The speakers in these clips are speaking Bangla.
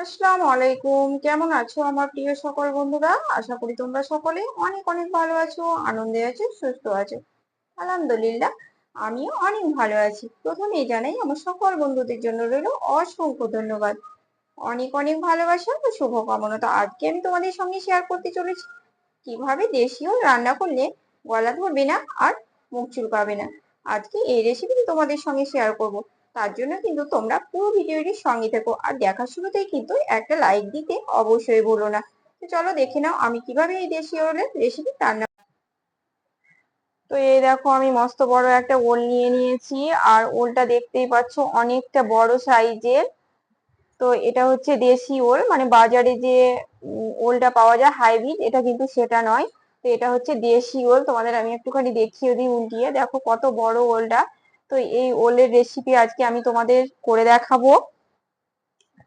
আসসালামু আলাইকুম। কেমন আছো আমার প্রিয় সকল বন্ধুরা? আশা করি তোমরা সকলে অনেক অনেক ভালো আছো, আনন্দে আছো, সুস্থ আছো। আলহামদুলিল্লাহ, আমিও অনেক ভালো আছি। প্রথমেই জানাই আমার সকল বন্ধুদের জন্য রইল অসংখ্য ধন্যবাদ, অনেক অনেক ভালোবাসা ও শুভকামনা। তো আজকে আমি তোমাদের সঙ্গে শেয়ার করতে চলেছি কিভাবে দেশীয় রান্না করলে গলা ধরবে না আর মুখ চুলকাবে না। আজকে এই রেসিপিটি তোমাদের সঙ্গে শেয়ার করব। তার জন্য কিন্তু তোমরা পুরো ভিডিওটির সঙ্গে থেকো, আর দেখার শুরুতেই কিন্তু একটা লাইক দিতে অবশ্যই ভুলো না। তো চলো দেখে নাও আমি কিভাবে এই দেশীয় রেসিপি রান্না। তো এই দেখো আমি মস্ত বড় একটা ওল নিয়ে নিয়েছি, আর ওলটা দেখতেই পাচ্ছ অনেকটা বড় সাইজের। তো এটা হচ্ছে দেশি ওল, মানে বাজারে যে ওলটা পাওয়া যায় হাইব্রিড, এটা কিন্তু সেটা নয়। তো এটা হচ্ছে দেশি ওল। তোমাদের আমি একটুখানি দেখিয়ে দিই উল্টিয়ে, দেখো কত বড় ওলটা। তো এই ওলের রেসিপি আজকে আমি তোমাদের করে দেখাবো।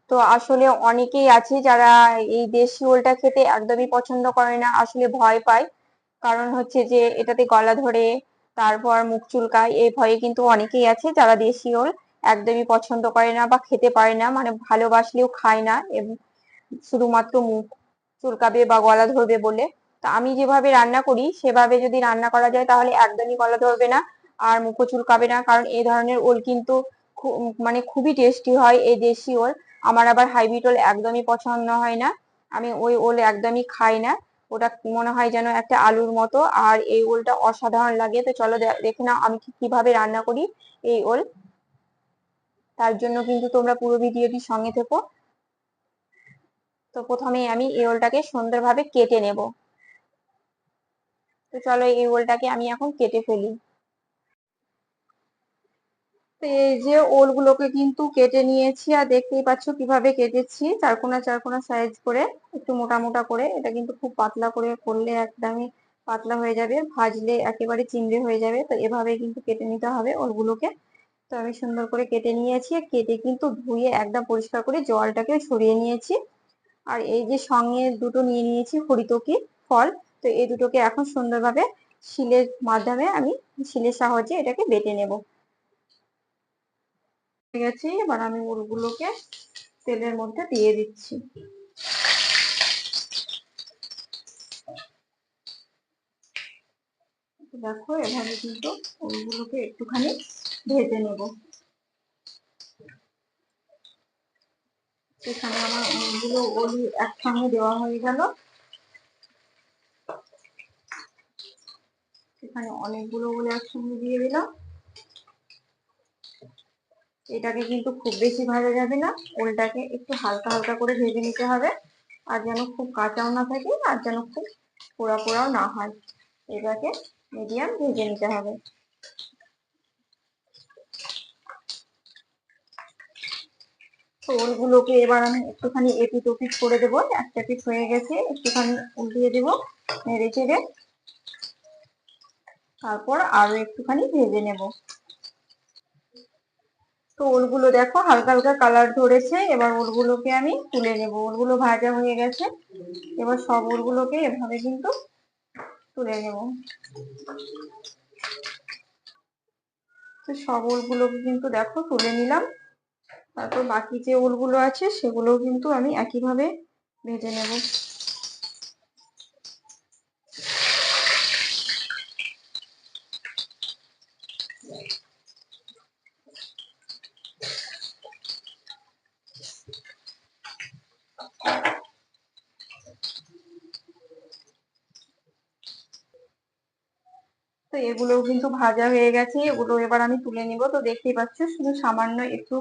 তো আসলে অনেকেই আছে যারা এই দেশি ওলটা খেতে একদমই পছন্দ করে না, আসলে ভয় পায়। কারণ হচ্ছে যে এটাতে গলা ধরে, তারপর মুখ চুলকায়, এই ভয়ে কিন্তু অনেকেই আছে যারা দেশি ওল একদমই পছন্দ করে না বা খেতে পারে না, মানে ভালোবাসলেও খায় না, শুধুমাত্র মুখ চুলকাবে বা গলা ধরবে বলে। তো আমি যেভাবে রান্না করি সেভাবে যদি রান্না করা যায় তাহলে একদমই গলা ধরবে না আর মুখও চুলকাবে না, কারণ এই ধরনের ওল কিন্তু মানে খুবই টেস্টি হয় এই দেশি ওল। আমার আবার হাইব্রিড ওল একদমই পছন্দ হয় না, আমি ওই ওল একদমই খাই না। ওটা মনে হয় যেন একটা আলুর মতো, আর এই ওলটা অসাধারণ লাগে। তো চলো দেখে নাও আমি কিভাবে রান্না করি এই ওল। তার জন্য কিন্তু তোমরা পুরো ভিডিওটি সঙ্গে থেকো। তো প্রথমে আমি এই ওলটাকে সুন্দরভাবে কেটে নেব। তো চলো এই ওলটাকে আমি এখন কেটে ফেলি। তো এই যে ওলগুলোকে কিন্তু কেটে নিয়েছি, আর দেখতেই পাচ্ছ কিভাবে কেটেছি, চারকোনা চারকোনা সাইজ করে, একটু মোটা মোটা করে। এটা কিন্তু খুব পাতলা করে করলে একদমই পাতলা হয়ে যাবে, ভাজলে একেবারে চিমড়ে হয়ে যাবে। তো এভাবে কিন্তু কেটে নিতে হবে ওলগুলোকে। তো আমি সুন্দর করে কেটে নিয়েছি, কেটে কিন্তু ধুয়ে একদম পরিষ্কার করে জলটাকে সরিয়ে নিয়েছি। আর এই যে সঙ্গে দুটো নিয়ে নিয়েছি হরিতকি ফল, তো এই দুটোকে এখন সুন্দরভাবে শিলের মাধ্যমে আমি শিলের সাহায্যে এটাকে বেটে নেব। হয়ে গেছে, এবার আমি ওলগুলোকে তেলের মধ্যে দিয়ে দিচ্ছি। দেখো এভাবে কিন্তু ওলগুলোকে একটুখানি ভেজে নেব। এখানে আমার ওলগুলো একসঙ্গে দেওয়া হয়ে গেল। এখানে অনেকগুলো ওল একসঙ্গে দিয়ে দিলাম। এটাকে কিন্তু খুব বেশি ভাজা যাবে না, ওলটাকে একটু হালকা হালকা করে ভেজে নিতে হবে। আর যেন খুব কাঁচাও না থাকে, আর যেন খুব পোড়া পোড়াও না হয়। এটাকে মিডিয়াম ভেজে নিতে হবে। তো ওলগুলোকে এবার আমি একটুখানি এপিট ওপিট করে দেবো। একটা পিঠ হয়ে গেছে, একটুখানি উল্টিয়ে দেবো নেড়ে চেড়ে, তারপর আরো একটুখানি ভেজে নেব। তো ওলগুলো দেখো হালকা হালকা কালার ধরেছে, এবার ওলগুলোকে আমি তুলে নেব। ওলগুলো ভাজা হয়ে গেছে, এবার সব ওলগুলোকে এভাবে কিন্তু তুলে নেব। তো সব ওলগুলোকে কিন্তু দেখো তুলে নিলাম। তারপর বাকি যে ওলগুলো আছে সেগুলোও কিন্তু আমি একইভাবে ভেজে নেব। তো এগুলোও কিন্তু ভাজা হয়ে গেছে, এগুলো এবার আমি তুলে নিব। তো দেখতেই পাচ্ছ শুধু সামান্য একটু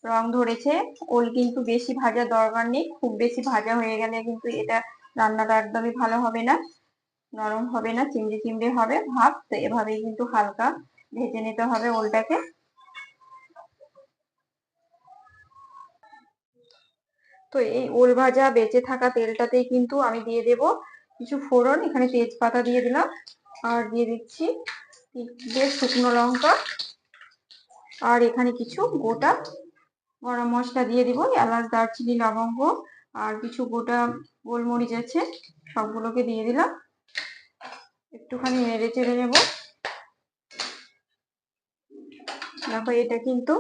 রং ধরেছে। ওল কিন্তু বেশি ভাজার দরকার নেই, খুব বেশি ভাজা হয়ে গেলে কিন্তু এটা রান্নাটা একদমই ভালো হবে না, নরম হবে না, চিমড়ে চিমড়ে হবে ভাব। তো এভাবেই কিন্তু হালকা ভেজে নিতে হবে ওলটাকে। তো এই ওল ভাজা বেঁচে থাকা তেলটাতেই কিন্তু আমি দিয়ে দেব কিছু ফোড়ন। এখানে তেজপাতা দিয়ে দিলাম, আর দিয়ে দিচ্ছি তিনটে শুকনো লঙ্কা, আর এখানে কিছু গোটা গরম মশলা দিয়ে দিব, এলাচ দারচিনি লবঙ্গ, আর কিছু গোটা গোলমরিচ আছে, সবগুলোকে দিয়ে দিলাম। একটুখানি নেড়ে চেড়ে নেব। দেখো এটা কিন্তু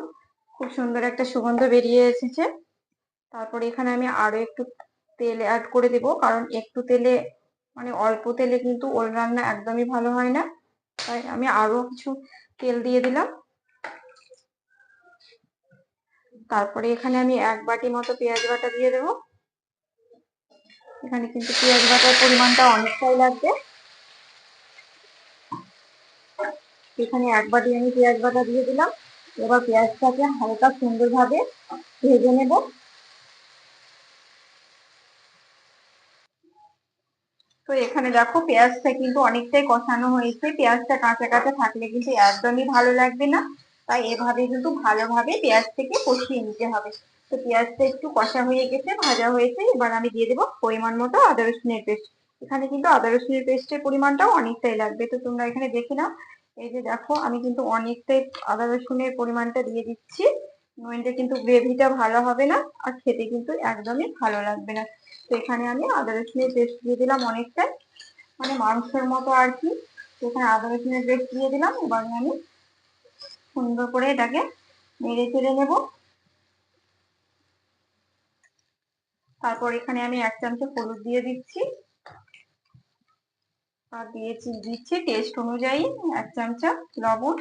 খুব সুন্দর একটা সুগন্ধ বেরিয়ে এসেছে। তারপরে এখানে আমি আরো একটু তেল অ্যাড করে দেব, কারণ একটু তেলে মানে অল্প তেলে কিন্তু ওল রান্না একদমই ভালো হয় না, তাই আমি আরো কিছু তেল দিয়ে দিলাম। তারপরে এখানে আমি 1 বাটি মতো পেঁয়াজ বাটা দিয়ে দেব। এখানে কিন্তু পেঁয়াজ বাটার পরিমাণটা অনেকটাই লাগবে। এখানে 1 বাটি আমি পেঁয়াজ বাটা দিয়ে দিলাম। এবার পেঁয়াজটাকে হালকা সুন্দরভাবে ভেজে নেব। তো এখানে দেখো পেঁয়াজটা কিন্তু অনেকটাই কষানো হয়েছে। পেঁয়াজটা কাঁচা কাঁচা থাকলে কিন্তু একদমই ভালো লাগবে না, তাই এভাবে কিন্তু ভালোভাবে পেঁয়াজটাকে কষিয়ে নিতে হবে। তো পেঁয়াজটা একটু কষা হয়ে গেছে, ভাজা হয়েছে, এবার আমি দিয়ে দেবো পরিমাণ মতো আদা রসুনের পেস্ট। এখানে কিন্তু আদা রসুনের পেস্টের পরিমাণটাও অনেকটাই লাগবে, তো তোমরা এখানে দেখে নাও। এই যে দেখো আমি কিন্তু অনেকটাই আদা রসুনের পরিমাণটা দিয়ে দিচ্ছি, নইলে কিন্তু গ্রেভিটা ভালো হবে না আর খেতে কিন্তু একদমই ভালো লাগবে না। তো এখানে আমি আদা রসুনের পেস্ট দিয়ে দিলাম অনেকটাই, মানে মাংসের মতো আর কি। এখানে আদা রসুনের পেস্ট দিয়ে দিলাম। এবার আমি সুন্দর করে এটাকে নেড়ে চেড়ে নেব। তারপর এখানে আমি 1 চামচ হলুদ দিয়ে দিচ্ছি, আর দিচ্ছি টেস্ট অনুযায়ী 1 চামচ লবণ।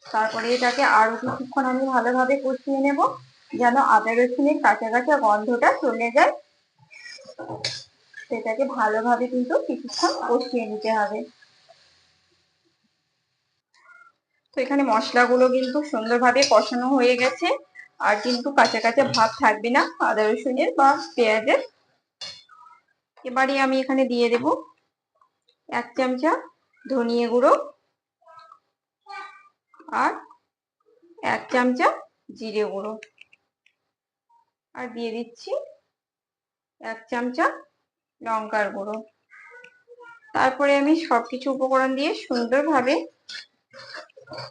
তারপরে এটাকে আরো কিছুক্ষণ আমি ভালোভাবে কষিয়ে নেব, যেন আদা রসুনের কাঁচা কাঁচা গন্ধটা চলে যায়। সেটাকে ভালোভাবে কিন্তু কিছুক্ষণ কষিয়ে নিতে হবে। তো এখানে মশলাগুলো কিন্তু সুন্দরভাবে কষানো হয়ে গেছে, আর কিন্তু কাঁচা কাঁচা ভাব থাকবে না আদা রসুনের বা পেঁয়াজের। এবারে আমি এখানে দিয়ে দেব 1 চামচ ধনিয়া গুঁড়ো আর 1 চামচ জিরে গুঁড়ো, আর দিয়ে দিচ্ছি 1 চামচ লঙ্কার গুঁড়ো। তারপরে আমি সবকিছু উপকরণ দিয়ে সুন্দরভাবে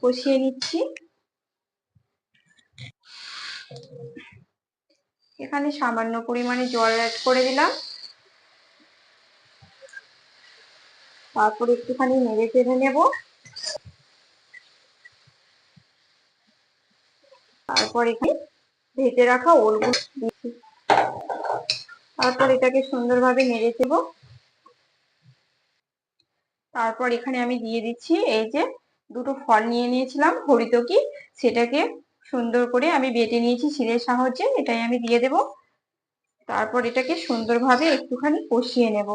কষিয়ে নিচ্ছি। এখানে সামান্য পরিমাণে জল অ্যাড করে দিলাম। তারপর একটুখানি নেড়ে চেড়ে নেব। তারপর এখানে ভেজে রাখা ওলগুলো দিচ্ছি। তারপর এটাকে সুন্দরভাবে নেড়ে দেব। তারপর এখানে আমি দিয়ে দিচ্ছি এই যে দুটো ফল নিয়ে নিয়েছিলাম হরিতকি, সেটাকে সুন্দর করে আমি বেটে নিয়েছি শিলের সাহায্যে, এটাই আমি দিয়ে দেব। তারপর এটাকে সুন্দরভাবে একটুখানি কষিয়ে নেব।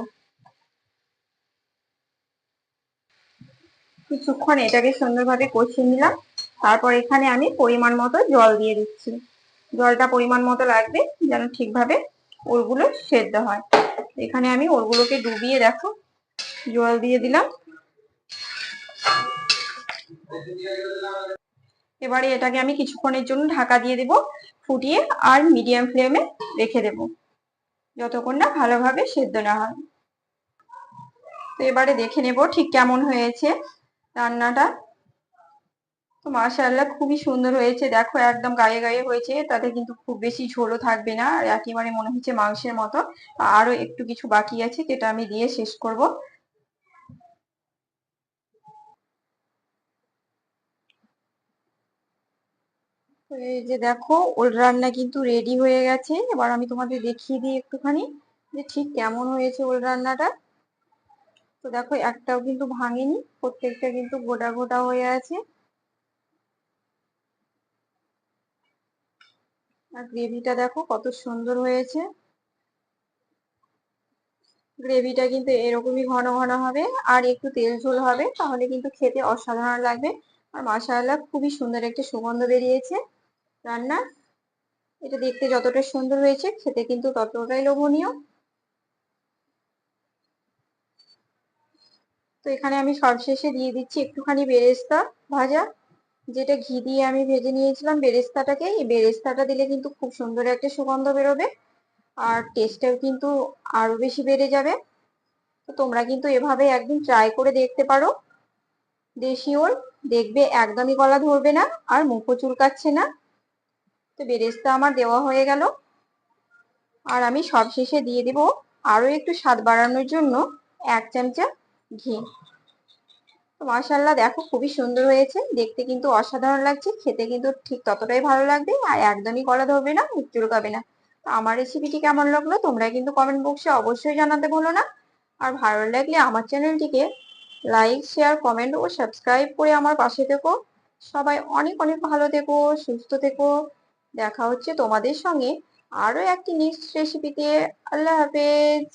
কিছুক্ষণ এটাকে সুন্দরভাবে কষিয়ে নিলাম। তারপর এখানে আমি পরিমাণ মতো জল দিয়ে দিচ্ছি। জলটা পরিমাণ মতো লাগবে, যেন ঠিকভাবে ওলগুলো সেদ্ধ হয়। এখানে আমি ওলগুলোকে ডুবিয়ে দেখো জল দিয়ে দিলাম। এবারে এটাকে আমি কিছুক্ষণের জন্য ঢাকা দিয়ে দেব, ফুটিয়ে আর মিডিয়াম ফ্লেমে রেখে দেব, যতক্ষণ না ভালোভাবে সেদ্ধ না হয়। তো এবারে দেখে নেব ঠিক কেমন হয়েছে রান্নাটা। তো মাশাআল্লাহ খুবই সুন্দর হয়েছে, দেখো একদম গায়ে গায়ে হয়েছে, তাতে কিন্তু খুব বেশি ঝোলও থাকবে না, আর একেবারে মনে হচ্ছে মাংসের মতো। আরো একটু কিছু বাকি আছে, যেটা আমি দিয়ে শেষ করব। তো এই যে দেখো ওল রান্না কিন্তু রেডি হয়ে গেছে। এবার আমি তোমাদের দেখিয়ে দিই একটুখানি যে ঠিক কেমন হয়েছে ওল রান্নাটা। তো দেখো একটাও কিন্তু ভাঙেনি, প্রত্যেকটা কিন্তু গোটা গোটা হয়ে আছে। আর গ্রেভিটা দেখো কত সুন্দর হয়েছে। গ্রেভিটা কিন্তু এরকমই ঘন ঘন হবে, আর একটু তেল ঝোল হবে, তাহলে কিন্তু খেতে অসাধারণ লাগবে। আর মাশাআল্লাহ খুবই সুন্দর একটা সুগন্ধ বেরিয়েছে রান্নার। এটা দেখতে যতটা সুন্দর হয়েছে, খেতে কিন্তু ততটাই লোভনীয়। তো এখানে আমি সবশেষে দিয়ে দিচ্ছি একটুখানি বেরেস্তা ভাজা, যেটা ঘি দিয়ে আমি ভেজে নিয়েছিলাম বেরেস্তাটাকে। এই বেরেস্তাটা দিলে কিন্তু খুব সুন্দর একটা সুগন্ধ বেরোবে, আর টেস্টটাও কিন্তু আরো বেশি বেড়ে যাবে। তো তোমরা কিন্তু এভাবে একদিন ট্রাই করে দেখতে পারো দেশি ওল, দেখবে একদমই গলা ধরবে না আর মুখও চুলকাচ্ছে না। তো বেরেস্তা আমার দেওয়া হয়ে গেল, আর আমি সবশেষে দিয়ে দেব আরো একটু স্বাদ বাড়ানোর জন্য 1 চামচ ঘি। তো মাশাআল্লাহ দেখো খুবই সুন্দর হয়েছে, দেখতে কিন্তু অসাধারণ লাগছে, খেতে কিন্তু ঠিক ততটাই ভালো লাগবে, আর একদমই গলা ধরবে না, মুখ চুলকাবে না। তো আমার রেসিপিটি কেমন লাগলো তোমরা কিন্তু কমেন্ট বক্সে অবশ্যই জানাতে ভুলো না। আর ভালো লাগলে আমার চ্যানেলটিকে লাইক, শেয়ার, কমেন্ট ও সাবস্ক্রাইব করে আমার পাশে থেকো। সবাই অনেক অনেক ভালো থেকো, সুস্থ থেকো। দেখা হচ্ছে তোমাদের সঙ্গে আরো একটি নেক্সট রেসিপিতে। আল্লাহ হাফেজ।